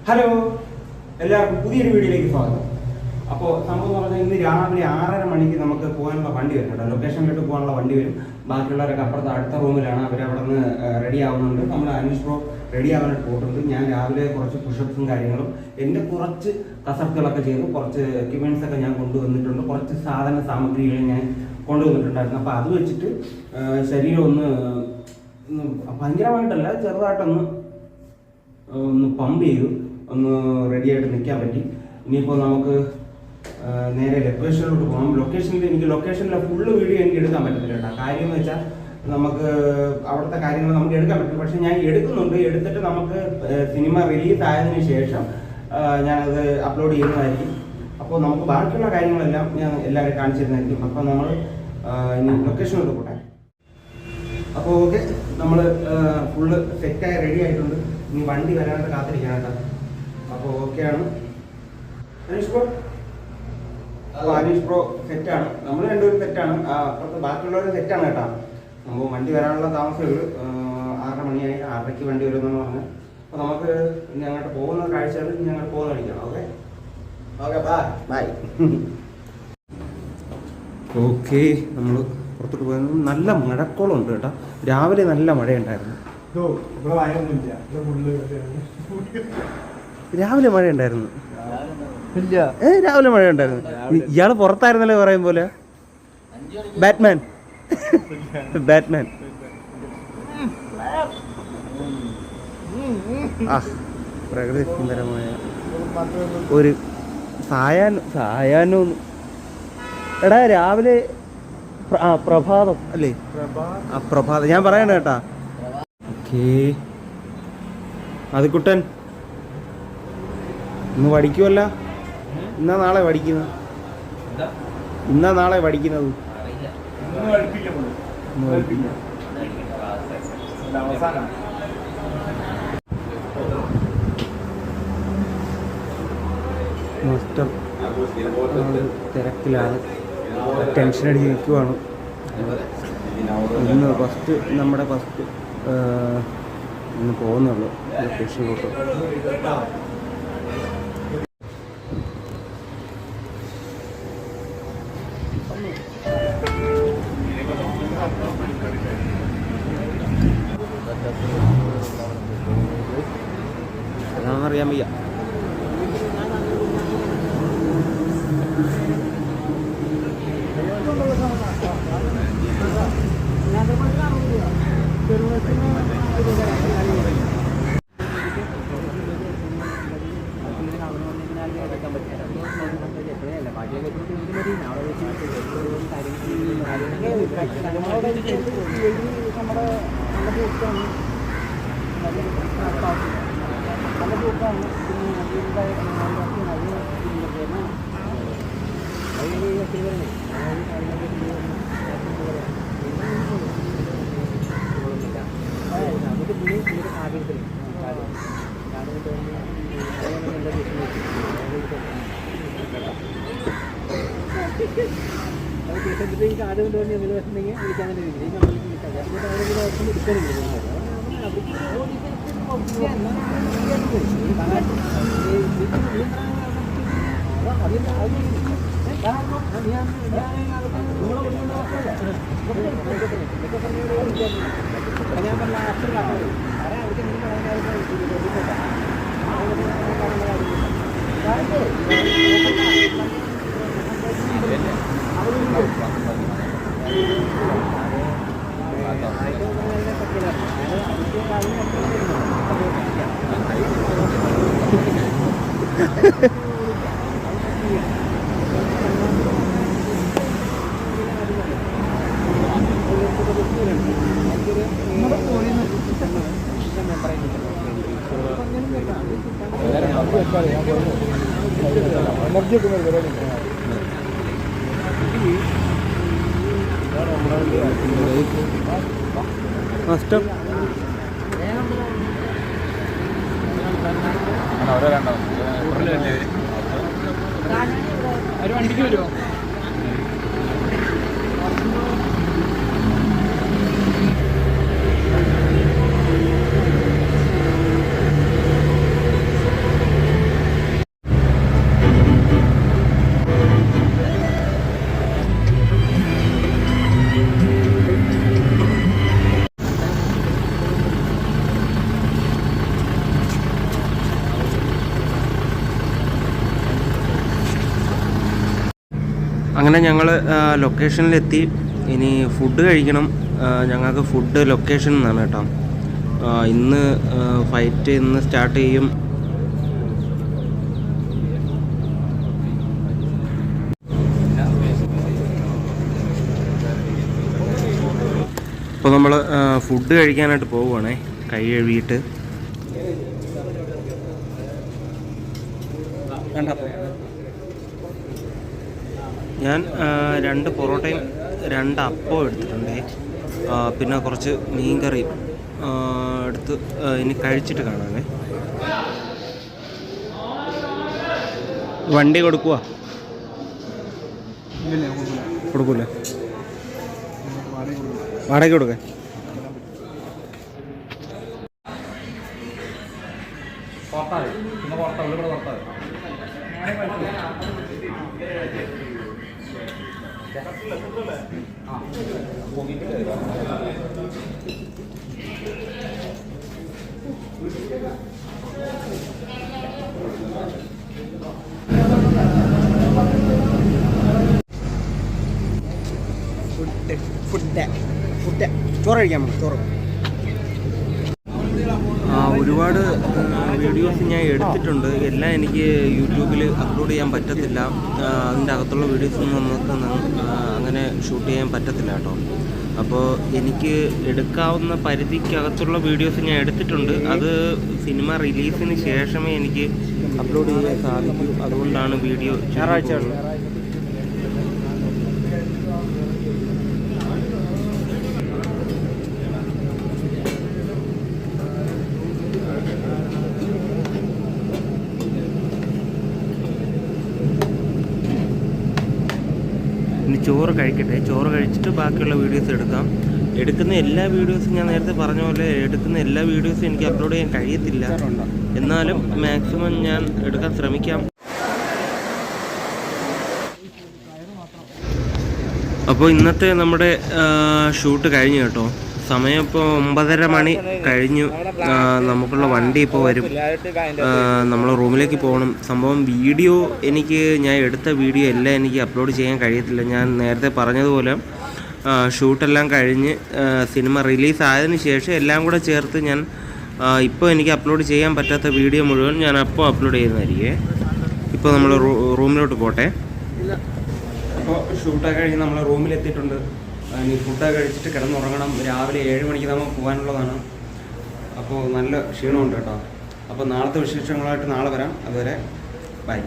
Hello, എല്ലാവർക്കും പുതിയൊരു വീഡിയോയിലേക്ക് സ്വാഗതം. അപ്പോൾ സംഭവം എന്ന് പറഞ്ഞാൽ ഇന്ന് രാവിലെ 6:30 മണിക്ക് നമുക്ക് പോകാനുള്ള വണ്ടി വരുന്നുണ്ട്. ലൊക്കേഷനിലോട്ട് പോകാനുള്ള വണ്ടി വരും. ബാക്കിയുള്ളവരൊക്കെ അപ്പുറത്ത് അടുത്ത റൂമിലാണ്, അവരവിടെ നിന്ന് റെഡി ആവുന്നുണ്ട്. നമ്മൾ അനീഷ് ബ്രോ റെഡി ആവാനായിട്ട് പോയിട്ടുണ്ട്. ഞാൻ രാവിലെ കുറച്ച് പുഷപ്സും കാര്യങ്ങളും എൻ്റെ കുറച്ച് കസർത്തുകളൊക്കെ ചെയ്തു. കുറച്ച് എക്യുപ്മെൻറ്റ്സ് ഒക്കെ ഞാൻ കൊണ്ടുവന്നിട്ടുണ്ട്. കുറച്ച് സാധന സാമഗ്രികൾ ഞാൻ കൊണ്ടുവന്നിട്ടുണ്ടായിരുന്നു. അപ്പോൾ അത് വെച്ചിട്ട് ശരീരം ഒന്ന് ഭയങ്കരമായിട്ടല്ല, ചെറുതായിട്ടൊന്ന് പമ്പ് ചെയ്തു, ഒന്ന് റെഡിയായിട്ട് നിൽക്കാൻ പറ്റി. ഇനിയിപ്പോൾ നമുക്ക് നേരെ ലൊക്കേഷനിലോട്ട് പോകാം. ലൊക്കേഷനിലെ ഫുള്ള് വീഡിയോ എനിക്ക് എടുക്കാൻ പറ്റത്തില്ല കേട്ടോ. കാര്യം എന്ന് വെച്ചാൽ നമുക്ക് അവിടുത്തെ കാര്യങ്ങൾ നമുക്ക് എടുക്കാൻ പറ്റും. പക്ഷെ ഞാൻ എടുക്കുന്നുണ്ട്. എടുത്തിട്ട് നമുക്ക് സിനിമ റിലീസ് ആയതിനു ശേഷം ഞാനത് അപ്ലോഡ് ചെയ്യുന്നതായിരിക്കും. അപ്പോൾ നമുക്ക് ബാക്കിയുള്ള കാര്യങ്ങളെല്ലാം ഞാൻ എല്ലാവരും കാണിച്ചിരുന്നതായിരിക്കും. അപ്പോൾ നമ്മൾ ഇനി ലൊക്കേഷനിലോട്ട് പോട്ടെ. അപ്പോൾ ഓക്കെ, നമ്മൾ ഫുള്ള് സെറ്റായി റെഡി ആയിട്ടുണ്ട്. ഇനി വണ്ടി വരാനായിട്ട് കാത്തിരിക്കണം കേട്ടോ. അപ്പോൾ ഓക്കെയാണ്. അനീഷ് ബ്രോ സെറ്റാണ്. നമ്മൾ രണ്ടുപേരും സെറ്റാണ്. അപ്പുറത്ത് ബാക്കിയുള്ളവർ സെറ്റാണ് കേട്ടോ. നമ്മൾ വണ്ടി വരാനുള്ള താമസമേ ഉള്ളൂ. 6:30 മണിയായി. 6:30 വണ്ടി വരുമെന്ന് പറഞ്ഞു. അപ്പോൾ നമുക്ക് ഇനി അങ്ങോട്ട് പോകുന്ന കാഴ്ചകൾ ഇനി അങ്ങോട്ട് പോകുന്ന കളിക്കണം. Okay okay, by. ഓക്കെ, നമ്മൾ പുറത്തോട്ട് പോയത്. നല്ല മഴക്കോളം ഉണ്ട് കേട്ടോ. രാവിലെ നല്ല മഴയുണ്ടായിരുന്നു. രാവിലെ മഴ ഉണ്ടായിരുന്നു. രാവിലെ മഴ ഉണ്ടായിരുന്നു. ഇയാള് പുറത്തായിരുന്നല്ലേ പറയും പോലെ. ബാറ്റ്മാൻ ആ, പ്രകൃതി സുന്ദരമായ ഒരു സായാഹ്നം. എടാ രാവിലെ പ്രഭാതം അല്ലേ? പ്രഭാതം ഞാൻ പറയണ കേട്ടാ. ഓക്കേ, അത് കുട്ടൻ ഇന്ന് പഠിക്കുമല്ല? ഇന്നാ നാളെ പഠിക്കുന്നത്? മൊത്തം തിരക്കിലാണ്, ടെൻഷൻ അടിച്ച് നിൽക്കുവാണ്. ഇന്ന് നമ്മുടെ ഫസ്റ്റ് ഇന്ന് പോകുന്നുള്ളൂ ലൊക്കേഷനിലോട്ട്. അതാണെന്നറിയാൻ വയ്യ. ഒരു വണ്ടിക്ക് വരുമോ? അങ്ങനെ ഞങ്ങൾ ലൊക്കേഷനിലെത്തി. ഇനി ഫുഡ് കഴിക്കണം. ഞങ്ങൾക്ക് ഫുഡ് ലൊക്കേഷനിൽ നിന്നാണ് കേട്ടോ. ഇന്ന് ഫൈറ്റ് ഇന്ന് സ്റ്റാർട്ട് ചെയ്യും. അപ്പോൾ നമ്മൾ ഫുഡ് കഴിക്കാനായിട്ട് പോവുകയാണേ, കൈ കഴുകിയിട്ട്. ഞാൻ 2 പൊറോട്ടയും 2 അപ്പവും എടുത്തിട്ടുണ്ടേ. പിന്നെ കുറച്ച് മീൻകറിയും എടുത്ത് ഇനി കഴിച്ചിട്ട് കാണാമേ. വണ്ടി കൊടുക്കുക? കൊടുക്കൂല, വാടക കൊടുക്ക. ചോറ് കഴിക്കാൻ ചോറ്. ഒരുപാട് വീഡിയോസ് ഞാൻ എടുത്തിട്ടുണ്ട്. എല്ലാം എനിക്ക് യൂട്യൂബിൽ അപ്ലോഡ് ചെയ്യാൻ പറ്റത്തില്ല. അതിൻ്റെ അകത്തുള്ള വീഡിയോസൊന്നും നമുക്ക് അങ്ങനെ ഷൂട്ട് ചെയ്യാൻ പറ്റത്തില്ല കേട്ടോ. അപ്പോൾ എനിക്ക് എടുക്കാവുന്ന പരിധിക്കകത്തുള്ള വീഡിയോസ് ഞാൻ എടുത്തിട്ടുണ്ട്. അത് സിനിമ റിലീസിന് ശേഷമേ എനിക്ക് അപ്ലോഡ് ചെയ്യാൻ സാധിക്കൂ. അതുകൊണ്ടാണ് വീഡിയോ ഞായറാഴ്ച. ഇനി ചോറ് കഴിക്കട്ടെ. ചോറ് കഴിച്ചിട്ട് ബാക്കിയുള്ള വീഡിയോസ് എടുക്കാം. എടുക്കുന്ന എല്ലാ വീഡിയോസും ഞാൻ നേരത്തെ പറഞ്ഞ പോലെ എടുക്കുന്ന എല്ലാ വീഡിയോസും എനിക്ക് അപ്ലോഡ് ചെയ്യാൻ കഴിയത്തില്ല. എന്നാലും മാക്സിമം ഞാൻ എടുക്കാൻ ശ്രമിക്കാം. അപ്പോൾ ഇന്നത്തെ നമ്മുടെ ഷൂട്ട് കഴിഞ്ഞു കേട്ടോ. സമയം ഇപ്പോൾ 9:30 മണി കഴിഞ്ഞു. നമുക്കുള്ള വണ്ടി ഇപ്പോൾ വരും. നമ്മൾ റൂമിലേക്ക് പോകണം. സംഭവം വീഡിയോ ഞാൻ എടുത്ത വീഡിയോ എല്ലാം എനിക്ക് അപ്ലോഡ് ചെയ്യാൻ കഴിയത്തില്ല. ഞാൻ നേരത്തെ പറഞ്ഞതുപോലെ ഷൂട്ടെല്ലാം കഴിഞ്ഞ് സിനിമ റിലീസായതിനു ശേഷം എല്ലാം കൂടെ ചേർത്ത് ഞാൻ ഇപ്പോൾ എനിക്ക് അപ്ലോഡ് ചെയ്യാൻ പറ്റാത്ത വീഡിയോ മുഴുവൻ ഞാൻ അപ്പോൾ അപ്ലോഡ് ചെയ്യുന്നതായിരിക്കും. ഇപ്പോൾ നമ്മൾ റൂമിലോട്ട് പോട്ടെ. അപ്പോൾ ഷൂട്ടൊക്കെ കഴിഞ്ഞ് നമ്മൾ റൂമിലെത്തിയിട്ടുണ്ട്. ഇനി ഫുഡൊക്കെ കഴിച്ചിട്ട് കിടന്നുറങ്ങണം. രാവിലെ 7 മണിക്ക് നമ്മൾ പോകാനുള്ളതാണ്. അപ്പോൾ നല്ല ക്ഷീണമുണ്ട് കേട്ടോ. അപ്പോൾ നാളത്തെ വിശേഷങ്ങളായിട്ട് നാളെ വരാം. അതുവരെ ബൈ.